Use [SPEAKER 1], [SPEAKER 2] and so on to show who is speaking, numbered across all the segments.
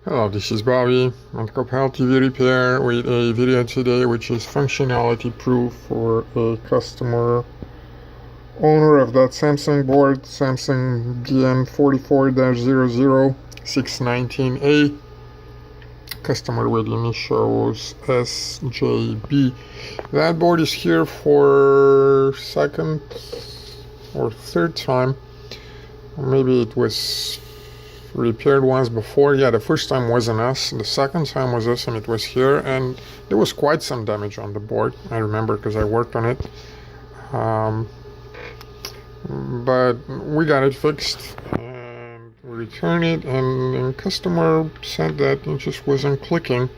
[SPEAKER 1] Hello, this is Bobby on Coppell TV Repair with a video today which is functionality proof for a customer owner of that Samsung board, Samsung BN44-00619A, customer with initials SJB. That board is here for second or third time. Maybe it was repaired once before. Yeah, the first time wasn't us, the second time was us, and it was here, and there was quite some damage on the board. I remember because I worked on it, but we got it fixed and we returned it, and the customer said that it just wasn't clicking,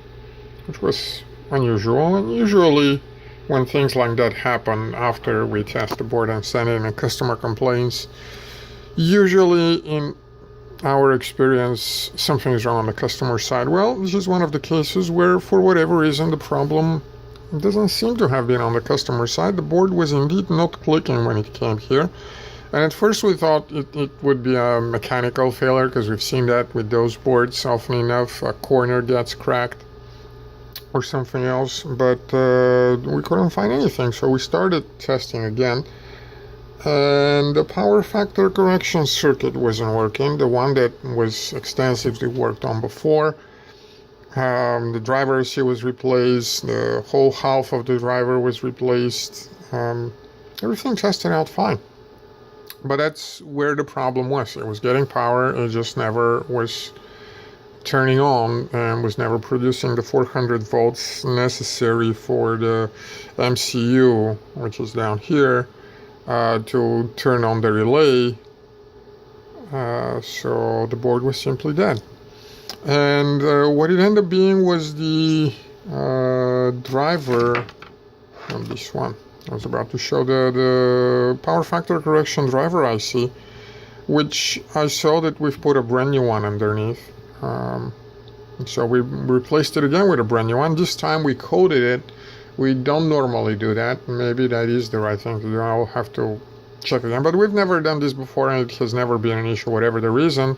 [SPEAKER 1] which was unusual. And usually when things like that happen after we test the board and send it and a customer complains, usually in our experience something is wrong on the customer side. Well, this is one of the cases where for whatever reason the problem doesn't seem to have been on the customer side. The board was indeed not clicking when it came here, and at first we thought it would be a mechanical failure, because we've seen that with those boards often enough. A corner gets cracked or something else, but we couldn't find anything, so we started testing again. And the power factor correction circuit wasn't working, the one that was extensively worked on before. The driver IC was replaced, the whole half of the driver was replaced. Everything tested out fine, but that's where the problem was. It was getting power, it just never was turning on and was never producing the 400 volts necessary for the MCU, which is down here, to turn on the relay. So the board was simply dead. And what it ended up being was the driver on this one. I was about to show the power factor correction driver IC, which I saw that we've put a brand new one underneath. So we replaced it again with a brand new one. This time we coated it. We don't normally do that. Maybe that is the right thing to do. I'll have to check again. But we've never done this before, and it has never been an issue, whatever the reason.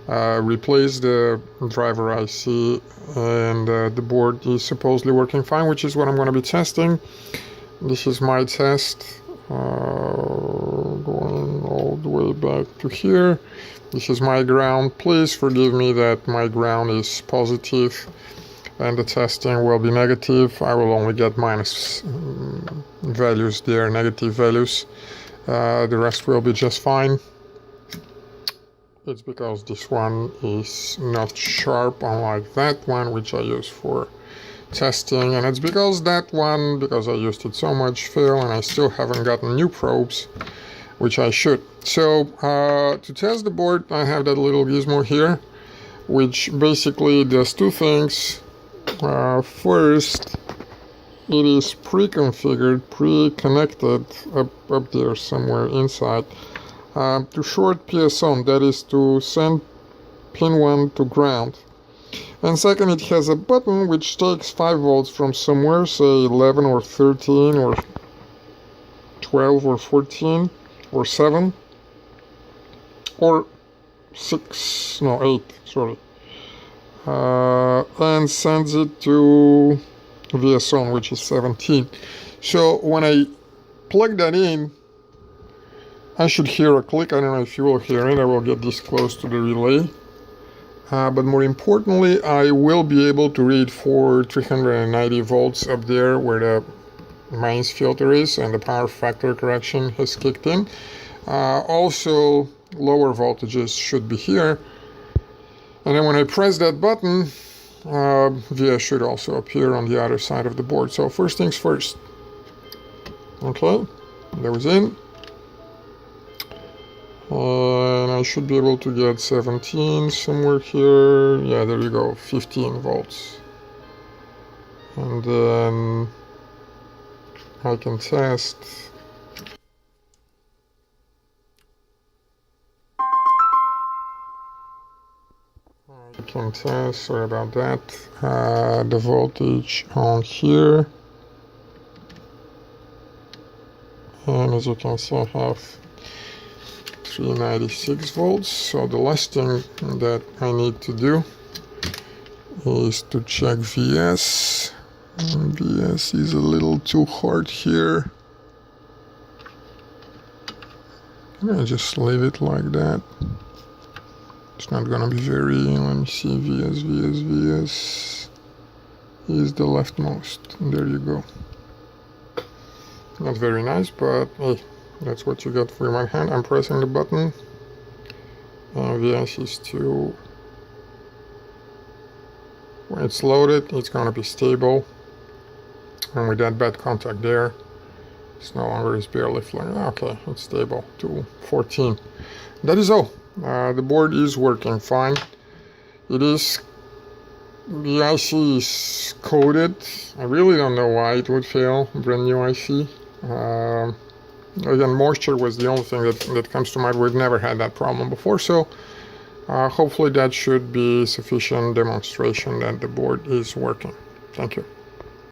[SPEAKER 1] Replace the driver IC, and the board is supposedly working fine, which is what I'm going to be testing. This is my test, going all the way back to here. This is my ground. Please forgive me that my ground is positive and the testing will be negative. I will only get minus values there, negative values. The rest will be just fine. It's because this one is not sharp, unlike that one, which I use for testing. And it's because that one, because I used it so much, failed, and I still haven't gotten new probes, which I should. So to test the board, I have that little gizmo here, which basically does two things. First, it is pre-configured, pre-connected up there somewhere inside to short PS on, that is to send pin 1 to ground. And second, it has a button which takes 5 volts from somewhere, say 11 or 13 or 12 or 14 or 7 or 6, no 8, sorry. And sends it to VS on, which is 17. So when I plug that in, I should hear a click. I don't know if you will hear it. I will get this close to the relay. But more importantly, I will be able to read for 390 volts up there where the mains filter is and the power factor correction has kicked in. Also, lower voltages should be here. And then when I press that button, VS should also appear on the other side of the board. So first things first. Okay, that was in. And I should be able to get 17 somewhere here. Yeah, there you go, 15 volts. And then I can test. Sorry about that, the voltage on here, and as you can see I have 396 volts. So the last thing that I need to do is to check VS. And VS is a little too hard here. I just leave it like that. It's not gonna be very, let me see, VS is the leftmost. There you go. Not very nice, but hey, that's what you got for one hand. I'm pressing the button. VS is to, when it's loaded, it's gonna be stable. And with that bad contact there, it's no longer, it's barely flaring. Okay, it's stable to 14. That is all. The board is working fine. It is, the IC is coated. I really don't know why it would fail, brand new IC. Again, moisture was the only thing that comes to mind. We've never had that problem before, so hopefully that should be sufficient demonstration that the board is working. Thank you.